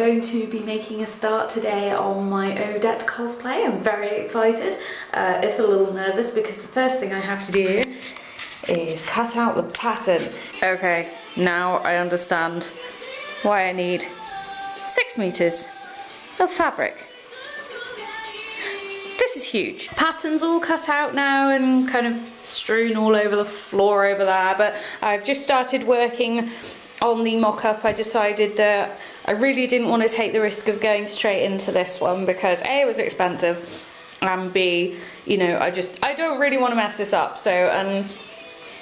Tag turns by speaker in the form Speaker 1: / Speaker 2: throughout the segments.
Speaker 1: going to be making a start today on my Odette cosplay. I'm very excited, if a little nervous, because the first thing I have to do is cut out the pattern. Okay, now I understand why I need 6 meters of fabric. This is huge. Pattern's all cut out now and kind of strewn all over the floor over there, but I've just started working on the mock-up. I decided that I really didn't want to take the risk of going straight into this one because A, it was expensive, and B, you know, I don't really want to mess this up. So, and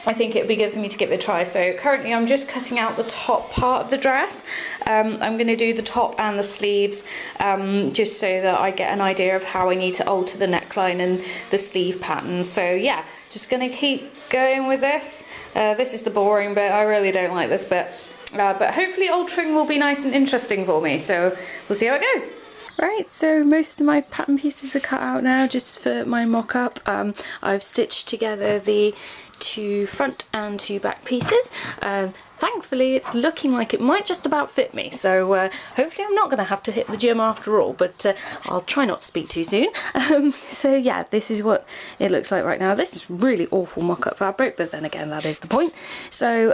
Speaker 1: I think it would be good for me to give it a try. So currently I'm just cutting out the top part of the dress. I'm going to do the top and the sleeves, just so that I get an idea of how I need to alter the neckline and the sleeve pattern. So yeah, just going to keep going with this. This is the boring bit. I really don't like this bit. But hopefully altering will be nice and interesting for me. So we'll see how it goes. Right, so most of my pattern pieces are cut out now just for my mock-up. I've stitched together the 2 front and 2 back pieces. Thankfully it's looking like it might just about fit me, so hopefully I'm not going to have to hit the gym after all, but I'll try not to speak too soon. So yeah, this is what it looks like right now. This is really awful mock-up fabric, but then again that is the point. So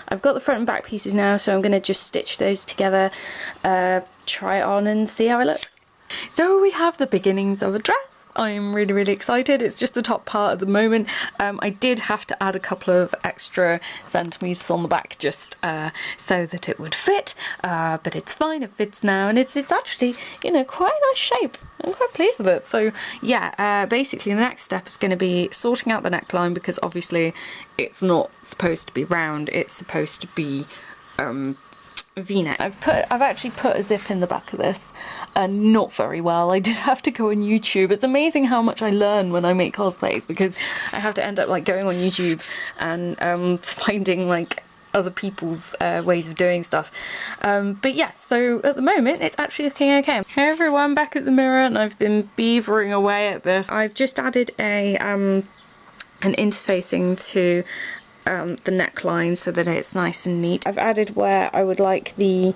Speaker 1: I've got the front and back pieces now, so I'm going to just stitch those together, try it on and see how it looks. So we have the beginnings of a dress. I'm really excited. It's just the top part at the moment. I did have to add a couple of extra centimeters on the back just so that it would fit, but it's fine, it fits now, and it's actually, you know, quite a nice shape. I'm quite pleased with it. So yeah, basically the next step is going to be sorting out the neckline, because obviously it's not supposed to be round, it's supposed to be V-neck. I've actually put a zip in the back of this, and not very well. I did have to go on YouTube. It's amazing how much I learn when I make cosplays, because I have to end up like going on YouTube and finding like other people's ways of doing stuff. But yeah, so at the moment it's actually looking okay. Hey everyone, back at the mirror, and I've been beavering away at this. I've just added a an interfacing to the neckline so that it's nice and neat. I've added where I would like the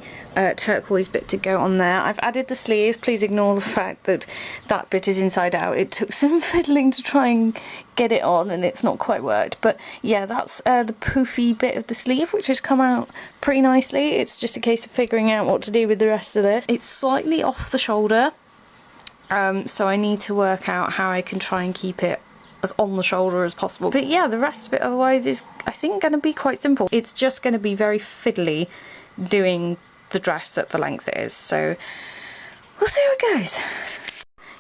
Speaker 1: turquoise bit to go on there. I've added the sleeves. Please ignore the fact that that bit is inside out. It took some fiddling to try and get it on, and it's not quite worked. But yeah, that's the poofy bit of the sleeve, which has come out pretty nicely. It's just a case of figuring out what to do with the rest of this. It's slightly off the shoulder, so I need to work out how I can try and keep it as on the shoulder as possible. But yeah, the rest of it otherwise is, I think, going to be quite simple. It's just going to be very fiddly doing the dress at the length it is, so we'll see how it goes.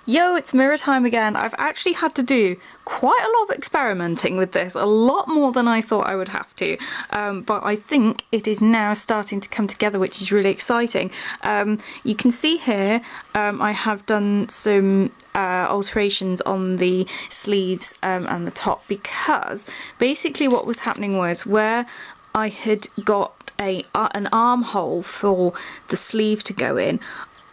Speaker 1: Yo, it's mirror time again. I've actually had to do quite a lot of experimenting with this, a lot more than I thought I would have to, but I think it is now starting to come together, which is really exciting. You can see here I have done some alterations on the sleeves and the top, because basically what was happening was where I had got an armhole for the sleeve to go in,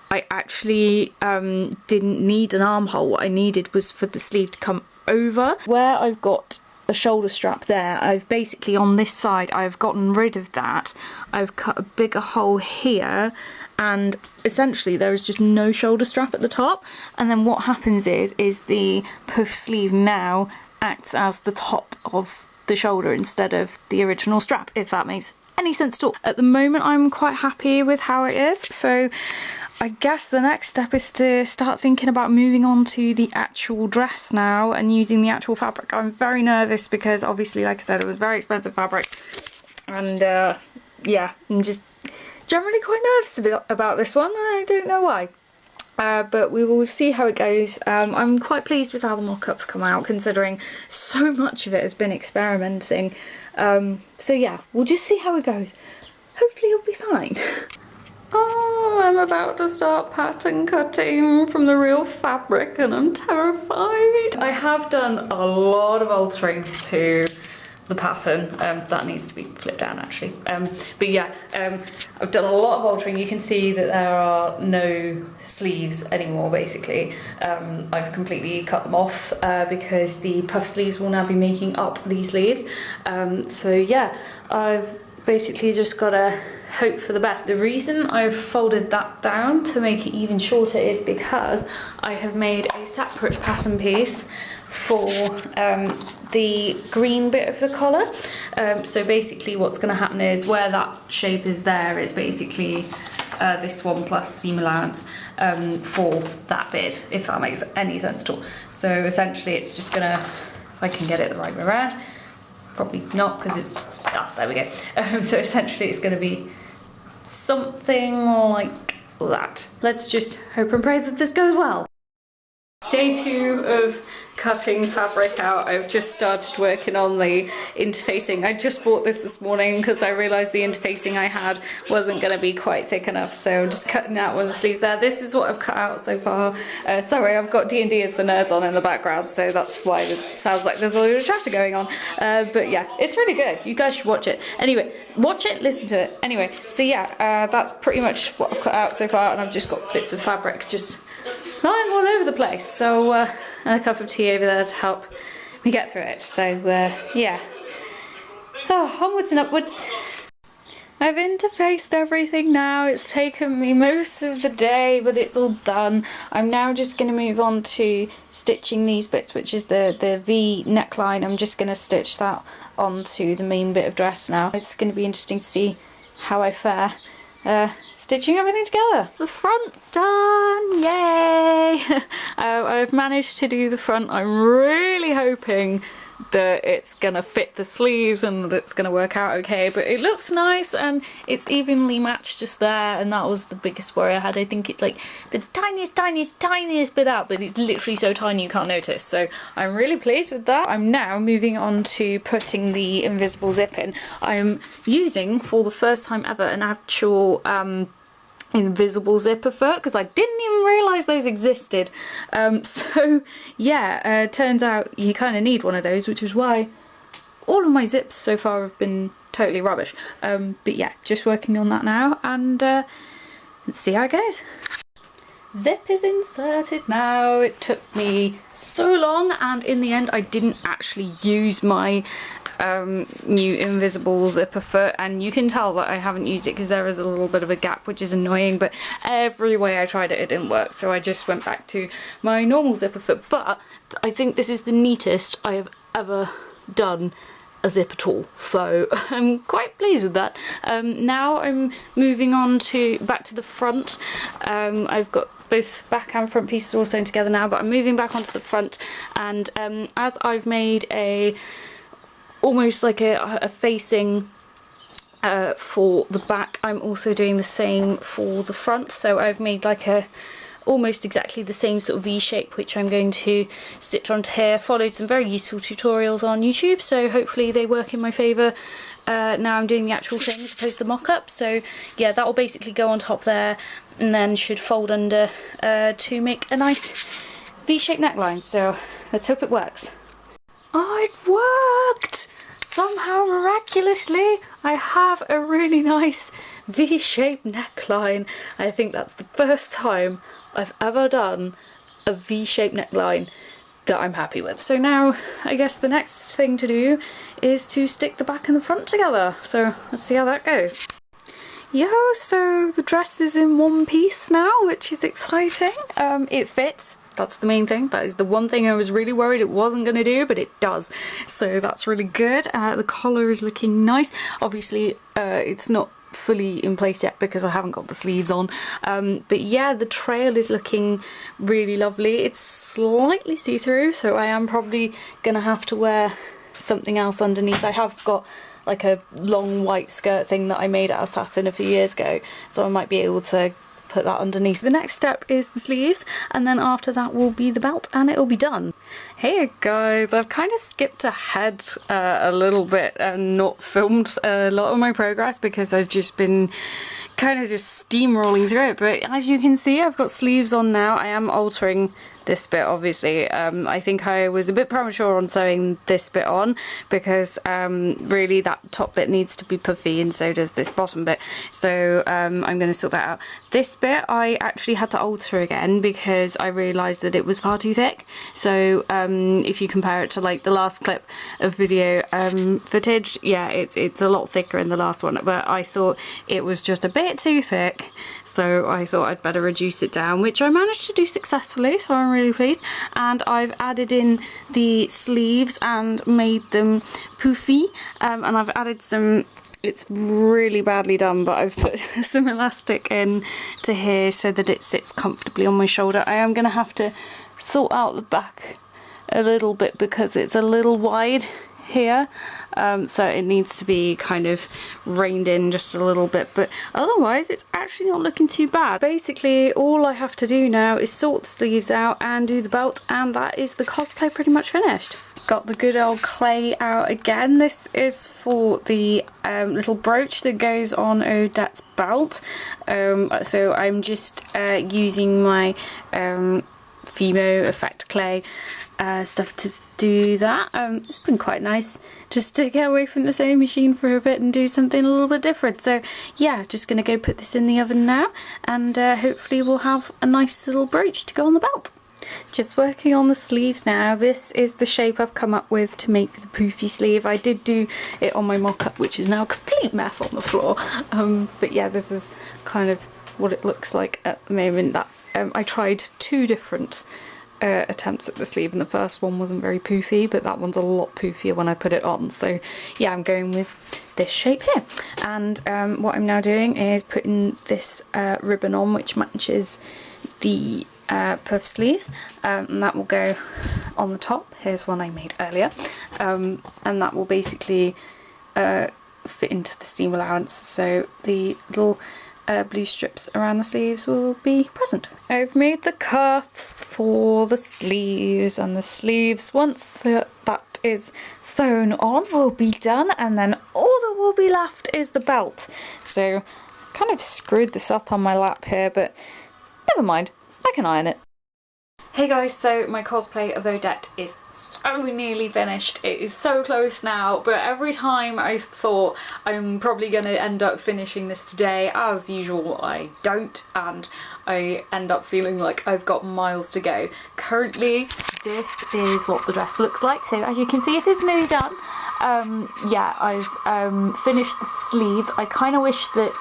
Speaker 1: I actually didn't need an armhole. What I needed was for the sleeve to come over. Where I've got a shoulder strap there, I've basically, on this side, I've gotten rid of that. I've cut a bigger hole here, and essentially there is just no shoulder strap at the top. And then what happens is the puff sleeve now acts as the top of the shoulder instead of the original strap, if that makes any sense at all. At the moment I'm quite happy with how it is, so I guess the next step is to start thinking about moving on to the actual dress now and using the actual fabric. I'm very nervous because obviously, like I said, it was very expensive fabric, and yeah, I'm just generally quite nervous about this one. I don't know why. But we will see how it goes. I'm quite pleased with how the mock-up's come out, considering so much of it has been experimenting. So yeah, we'll just see how it goes. Hopefully it'll be fine. Oh, I'm about to start pattern cutting from the real fabric, and I'm terrified. I have done a lot of altering to the pattern. That needs to be flipped down actually. But yeah, I've done a lot of altering. You can see that there are no sleeves anymore basically. I've completely cut them off because the puff sleeves will now be making up these sleeves. So yeah, I've basically just gotta hope for the best. The reason I've folded that down to make it even shorter is because I have made a separate pattern piece for the green bit of the collar. So basically what's going to happen is where that shape is there is basically this one plus seam allowance for that bit, if that makes any sense at all. So essentially it's just gonna, if I can get it the right way around, probably not because it's, there we go. So essentially it's gonna be something like that. Let's just hope and pray that this goes well. Day 2 of cutting fabric out. I've just started working on the interfacing. I just bought this morning because I realised the interfacing I had wasn't going to be quite thick enough, so I'm just cutting out one of the sleeves there. This is what I've cut out so far. Sorry, I've got D&D is for Nerds on in the background, so that's why it sounds like there's a lot of chatter going on. But yeah, it's really good. You guys should watch it. Anyway, watch it, listen to it. Anyway, so yeah, that's pretty much what I've cut out so far, and I've just got bits of fabric just lying all over the place, so and a cup of tea over there to help me get through it. So yeah, onwards and upwards. I've interfaced everything now. It's taken me most of the day, but it's all done. I'm now just going to move on to stitching these bits, which is the V neckline. I'm just going to stitch that onto the main bit of dress now. It's going to be interesting to see how I fare stitching everything together. The front's done, yay! I've managed to do the front. I'm really hoping that it's gonna fit the sleeves and that it's gonna work out okay, but it looks nice and it's evenly matched just there, and that was the biggest worry I had. I think it's like the tiniest bit out, but it's literally so tiny you can't notice, so I'm really pleased with that. I'm now moving on to putting the invisible zip in. I'm using, for the first time ever, an actual invisible zipper foot, because I didn't even realise those existed. So yeah, turns out you kind of need one of those, which is why all of my zips so far have been totally rubbish. But yeah, just working on that now, and let's see how it goes. Zip is inserted now. It took me so long, and in the end I didn't actually use my new invisible zipper foot, and you can tell that I haven't used it because there is a little bit of a gap, which is annoying, but every way I tried it, it didn't work, so I just went back to my normal zipper foot. But I think this is the neatest I have ever done a zip at all, so I'm quite pleased with that. Now I'm moving on to back to the front. I've got both back and front pieces all sewn together now, but I'm moving back onto the front, and as I've made almost like a facing for the back, I'm also doing the same for the front. So I've made like almost exactly the same sort of V shape, which I'm going to stitch onto here. Followed some very useful tutorials on YouTube, so hopefully they work in my favour. Now I'm doing the actual thing as opposed to the mock-up, so yeah, that will basically go on top there and then should fold under to make a nice V-shaped neckline, so let's hope it works. Oh, it worked! Somehow, miraculously, I have a really nice V-shaped neckline. I think that's the first time I've ever done a V-shaped neckline that I'm happy with. So now, I guess the next thing to do is to stick the back and the front together. So let's see how that goes. Yo, so the dress is in one piece now, which is exciting. It fits. That's the main thing. That is the one thing I was really worried it wasn't going to do, but it does. So that's really good. The collar is looking nice. Obviously, it's not fully in place yet because I haven't got the sleeves on. But yeah, the trail is looking really lovely. It's slightly see-through, so I am probably going to have to wear something else underneath. I have got like a long white skirt thing that I made out of satin a few years ago, so I might be able to put that underneath. The next step is the sleeves, and then after that will be the belt, and it'll be done. Hey guys, I've kind of skipped ahead a little bit and not filmed a lot of my progress because I've just been kind of just steamrolling through it, but as you can see, I've got sleeves on now. I am altering this bit, obviously. I think I was a bit premature on sewing this bit on because really that top bit needs to be puffy and so does this bottom bit. So I'm going to sort that out. This bit I actually had to alter again because I realised that it was far too thick. So if you compare it to like the last clip of video footage, yeah, it's a lot thicker in the last one, but I thought it was just a bit too thick. So I thought I'd better reduce it down, which I managed to do successfully, so I'm really pleased. And I've added in the sleeves and made them poofy, and I've added some, it's really badly done, but I've put some elastic in to here so that it sits comfortably on my shoulder. I am going to have to sort out the back a little bit because it's a little wide here, so it needs to be kind of reined in just a little bit, but otherwise it's actually not looking too bad. Basically all I have to do now is sort the sleeves out and do the belt, and that is the cosplay pretty much finished. Got the good old clay out again. This is for the little brooch that goes on Odette's belt, so I'm just using my Fimo Effect clay stuff to do that. It's been quite nice just to get away from the sewing machine for a bit and do something a little bit different. So yeah, just gonna go put this in the oven now, and hopefully we'll have a nice little brooch to go on the belt. Just working on the sleeves now. This is the shape I've come up with to make the poofy sleeve. I did do it on my mock-up, which is now a complete mess on the floor, but yeah, this is kind of what it looks like at the moment. That's I tried two different attempts at the sleeve, and the first one wasn't very poofy, but that one's a lot poofier when I put it on. So yeah, I'm going with this shape here, and what I'm now doing is putting this ribbon on, which matches the puff sleeves, and that will go on the top. Here's one I made earlier, and that will basically fit into the seam allowance, so the little blue strips around the sleeves will be present. I've made the cuffs for the sleeves, and the sleeves, once that is sewn on, will be done, and then all that will be left is the belt. So kind of screwed this up on my lap here, but never mind, I can iron it. Hey guys, so my cosplay of Odette is so nearly finished. It is so close now, but every time I thought I'm probably going to end up finishing this today, as usual I don't, and I end up feeling like I've got miles to go. Currently, this is what the dress looks like, so as you can see it is nearly done. Yeah, I've finished the sleeves. I kind of wish that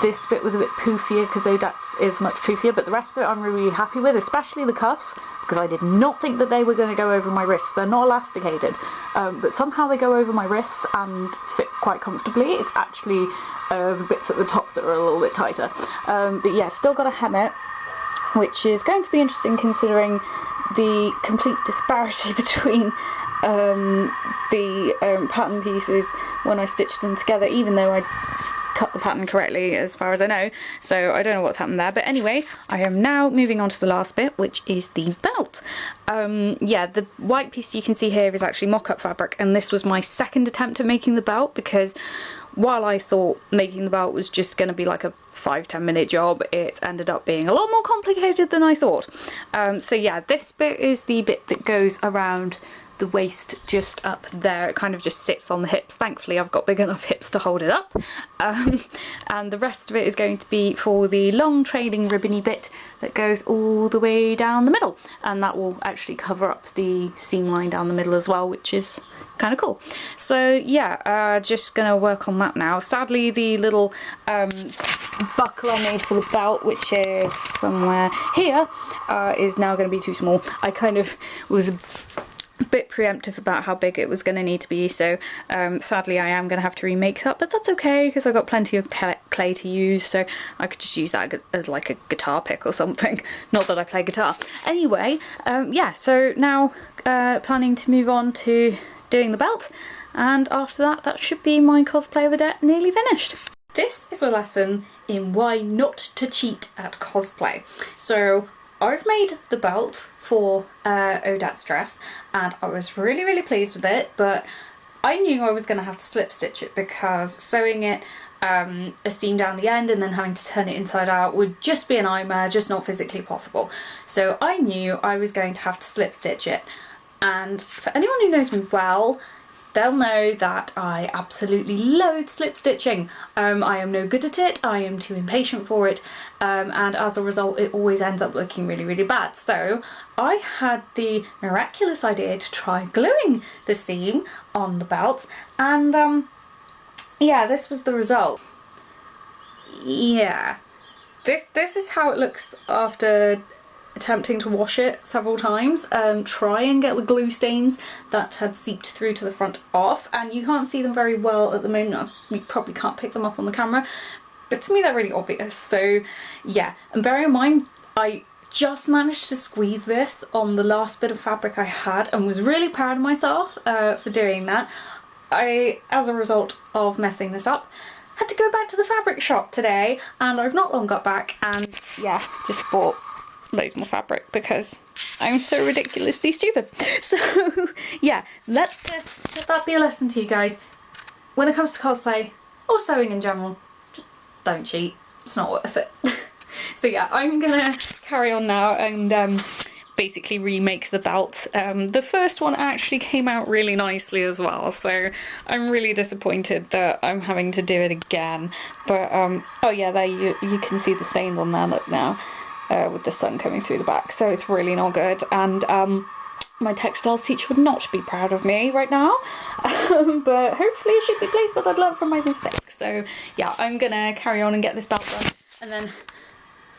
Speaker 1: this bit was a bit poofier because Odette's is much poofier, but the rest of it I'm really happy with, especially the cuffs, because I did not think that they were going to go over my wrists. They're not elasticated, but somehow they go over my wrists and fit quite comfortably. It's actually the bits at the top that are a little bit tighter. But yeah, still got to hem it, which is going to be interesting considering the complete disparity between the pattern pieces when I stitch them together, even though I cut the pattern correctly as far as I know, so I don't know what's happened there. But anyway, I am now moving on to the last bit, which is the belt. Yeah, the white piece you can see here is actually mock-up fabric, and this was my second attempt at making the belt, because while I thought making the belt was just going to be like a 5-10 minute job, it ended up being a lot more complicated than I thought. So yeah, this bit is the bit that goes around the waist just up there. It kind of just sits on the hips. Thankfully I've got big enough hips to hold it up, and the rest of it is going to be for the long trailing ribbony bit that goes all the way down the middle, and that will actually cover up the seam line down the middle as well, which is kind of cool. So yeah, just gonna work on that now. Sadly the little buckle I made for the belt, which is somewhere here, is now going to be too small. I kind of was a bit preemptive about how big it was going to need to be, so sadly I am going to have to remake that, but that's okay because I've got plenty of clay to use, so I could just use that as like a guitar pick or something. Not that I play guitar. Anyway, yeah, so now planning to move on to doing the belt, and after that, that should be my cosplay of Odette nearly finished. This is a lesson in why not to cheat at cosplay. So I've made the belt for Odette's dress, and I was really pleased with it, but I knew I was going to have to slip stitch it because sewing it a seam down the end and then having to turn it inside out would just be a nightmare, just not physically possible. So I knew I was going to have to slip stitch it. And for anyone who knows me well, they'll know that I absolutely loathe slip stitching. I am no good at it, I am too impatient for it, and as a result it always ends up looking really, really bad. So I had the miraculous idea to try gluing the seam on the belt, and yeah, this was the result. Yeah, this is how it looks after attempting to wash it several times. Try and get the glue stains that had seeped through to the front off, and you can't see them very well at the moment. You probably can't pick them up on the camera, but to me they're really obvious. So yeah, and bearing in mind I just managed to squeeze this on the last bit of fabric I had and was really proud of myself for doing that. I, as a result of messing this up, had to go back to the fabric shop today, and I've not long got back, and yeah, just bought loads more fabric because I'm so ridiculously stupid. So yeah, let that be a lesson to you guys. When it comes to cosplay or sewing in general, just don't cheat. It's not worth it. So yeah, I'm gonna carry on now and basically remake the belt. The first one actually came out really nicely as well, so I'm really disappointed that I'm having to do it again. But oh yeah, there you can see the stains on there, look now. With the sun coming through the back, so it's really not good, and my textiles teacher would not be proud of me right now, but hopefully she'd be pleased that I'd learned from my mistakes. So yeah, I'm gonna carry on and get this belt done, and then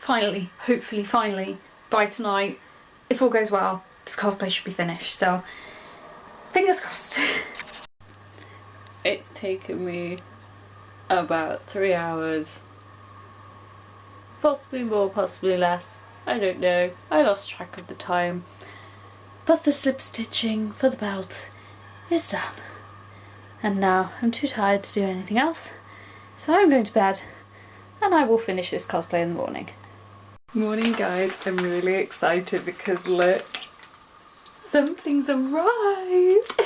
Speaker 1: finally, hopefully finally, by tonight, if all goes well, this cosplay should be finished, so fingers crossed. It's taken me about 3 hours. Possibly more, possibly less. I don't know. I lost track of the time. But the slip stitching for the belt is done. And now I'm too tired to do anything else. So I'm going to bed and I will finish this cosplay in the morning. Morning guys, I'm really excited because look, something's arrived.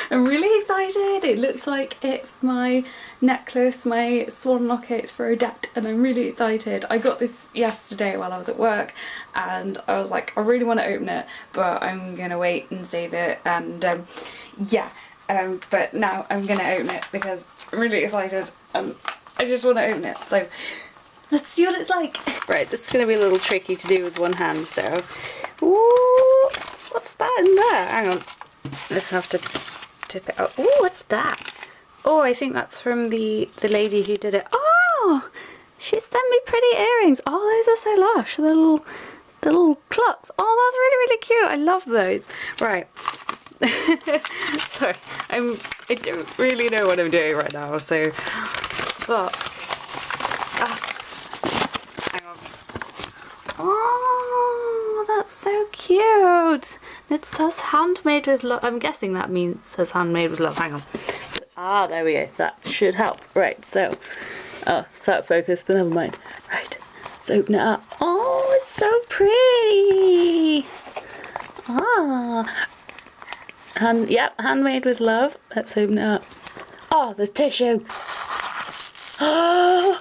Speaker 1: I'm really excited. It looks like it's my necklace, my swan locket for Odette, and I'm really excited. I got this yesterday while I was at work and I was like, I really want to open it, but I'm gonna wait and save it, and yeah, but now I'm gonna open it because I'm really excited and I just want to open it. So let's see what it's like. Right, this is gonna be a little tricky to do with one hand, so ooh. What's that in there? Hang on. I just have to tip it out. Oh, what's that? Oh, I think that's from the lady who did it. Oh, she sent me pretty earrings. Oh, those are so lush. The little clocks. Oh, that's really, really cute. I love those. Right. Sorry, I don't really know what I'm doing right now, so but hang on. Oh, that's so cute. It says handmade with love. I'm guessing that means it says handmade with love. Hang on. Ah, there we go. That should help. Right, so oh, it's out of focus, but never mind. Right, let's open it up. Oh, it's so pretty. Ah, yep, handmade with love. Let's open it up. Oh, there's tissue. Oh,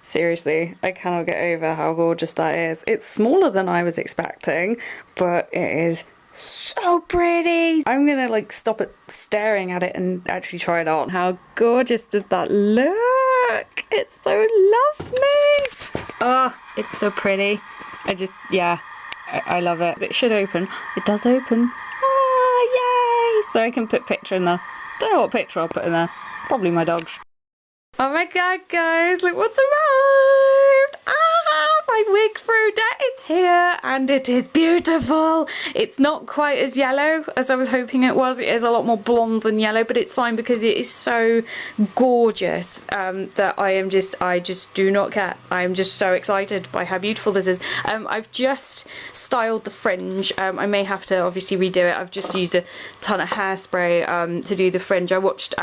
Speaker 1: seriously, I cannot get over how gorgeous that is. It's smaller than I was expecting, but it is so pretty. I'm gonna like stop it staring at it and actually try it on. How gorgeous does that look? It's so lovely. Oh, it's so pretty. Yeah, I love it. It should open. It does open. Ah, yay! So I can put picture in there. Don't know what picture I'll put in there. Probably my dog's. Oh my god, guys, look what's arrived! Ah, my wig for Odette is here, and it is beautiful. It's not quite as yellow as I was hoping it was. It is a lot more blonde than yellow, but it's fine because it is so gorgeous that I just do not care. I am just so excited by how beautiful this is. I've just styled the fringe. I may have to obviously redo it. I've just used a ton of hairspray to do the fringe. I watched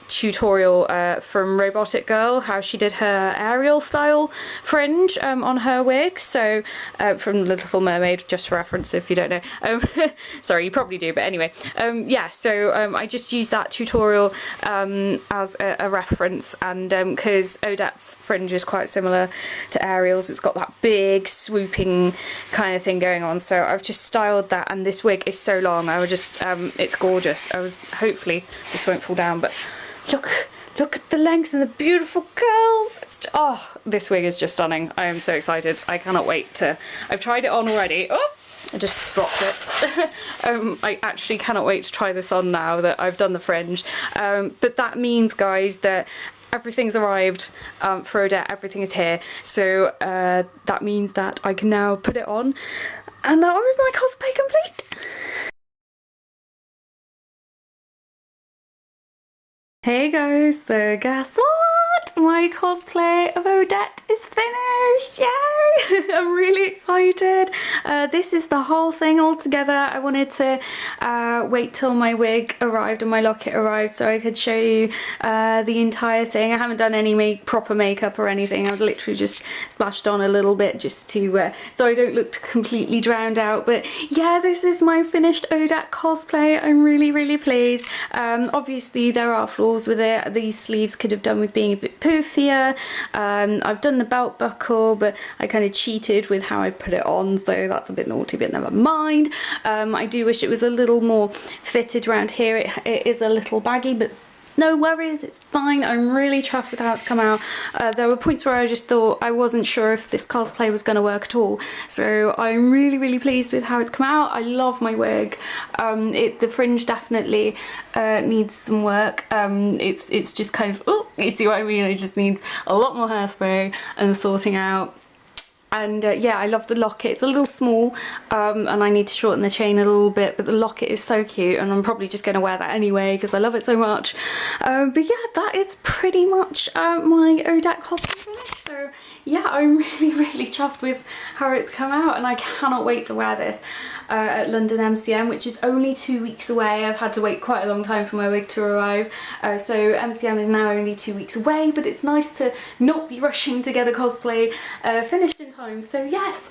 Speaker 1: tutorial from Robotic Girl, how she did her Ariel style fringe on her wig. So from The Little Mermaid, just for reference if you don't know. Sorry, you probably do, but anyway. Yeah, so I just used that tutorial as a reference, and because Odette's fringe is quite similar to Ariel's, it's got that big swooping kind of thing going on, so I've just styled that, and this wig is so long, I would just, it's gorgeous. Hopefully this won't fall down, but look at the length and the beautiful curls. Oh, this wig is just stunning. I am so excited. I cannot wait to, I've tried it on already. Oh, I just dropped it. I actually cannot wait to try this on now that I've done the fringe. But that means, guys, that everything's arrived for Odette. Everything is here. So that means that I can now put it on, and that will be my cosplay complete. Hey guys, so guess what? My cosplay of Odette is finished! Yay! I'm really excited. This is the whole thing all together. I wanted to wait till my wig arrived and my locket arrived so I could show you the entire thing. I haven't done any proper makeup or anything. I've literally just splashed on a little bit just to so I don't look completely drowned out. But yeah, this is my finished Odette cosplay. I'm really pleased. Obviously there are flaws with it. These sleeves could have done with being a bit poofier. I've done the belt buckle, but I kind of cheated with how I put it on, so that's a bit naughty, but never mind. I do wish it was a little more fitted around here. It is a little baggy, but no worries, it's fine. I'm really chuffed with how it's come out. There were points where I just thought I wasn't sure if this cosplay was going to work at all, so I'm really pleased with how it's come out. I love my wig. The fringe definitely needs some work. It's just kind of, oh, you see what I mean? It just needs a lot more hairspray and sorting out. And yeah, I love the locket. It's a little small and I need to shorten the chain a little bit, but the locket is so cute, and I'm probably just going to wear that anyway because I love it so much. But yeah, that is pretty much my Odette cosplay finish. So yeah, I'm really chuffed with how it's come out, and I cannot wait to wear this at London MCM, which is only 2 weeks away. I've had to wait quite a long time for my wig to arrive, so MCM is now only 2 weeks away, but it's nice to not be rushing to get a cosplay finished in time. So yes,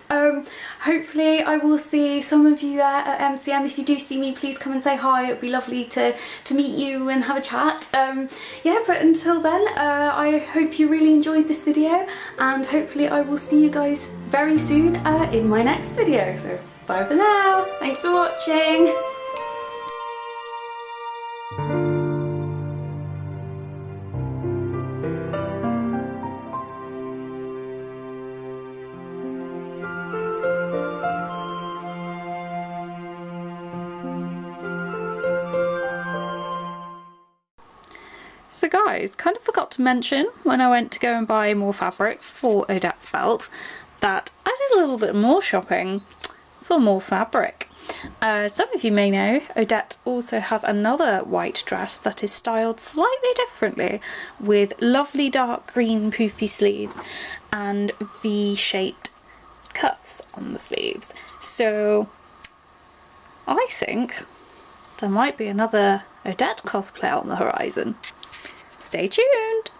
Speaker 1: hopefully I will see some of you there at MCM. If you do see me, please come and say hi. It'd be lovely to meet you and have a chat. Yeah, but until then, I hope you really enjoyed this video, and hopefully I will see you guys very soon in my next video. So bye for now. Thanks for watching. So guys, kind of forgot to mention when I went to go and buy more fabric for Odette's belt that I did a little bit more shopping for more fabric. Some of you may know Odette also has another white dress that is styled slightly differently with lovely dark green poofy sleeves and V-shaped cuffs on the sleeves. So I think there might be another Odette cosplay on the horizon. Stay tuned!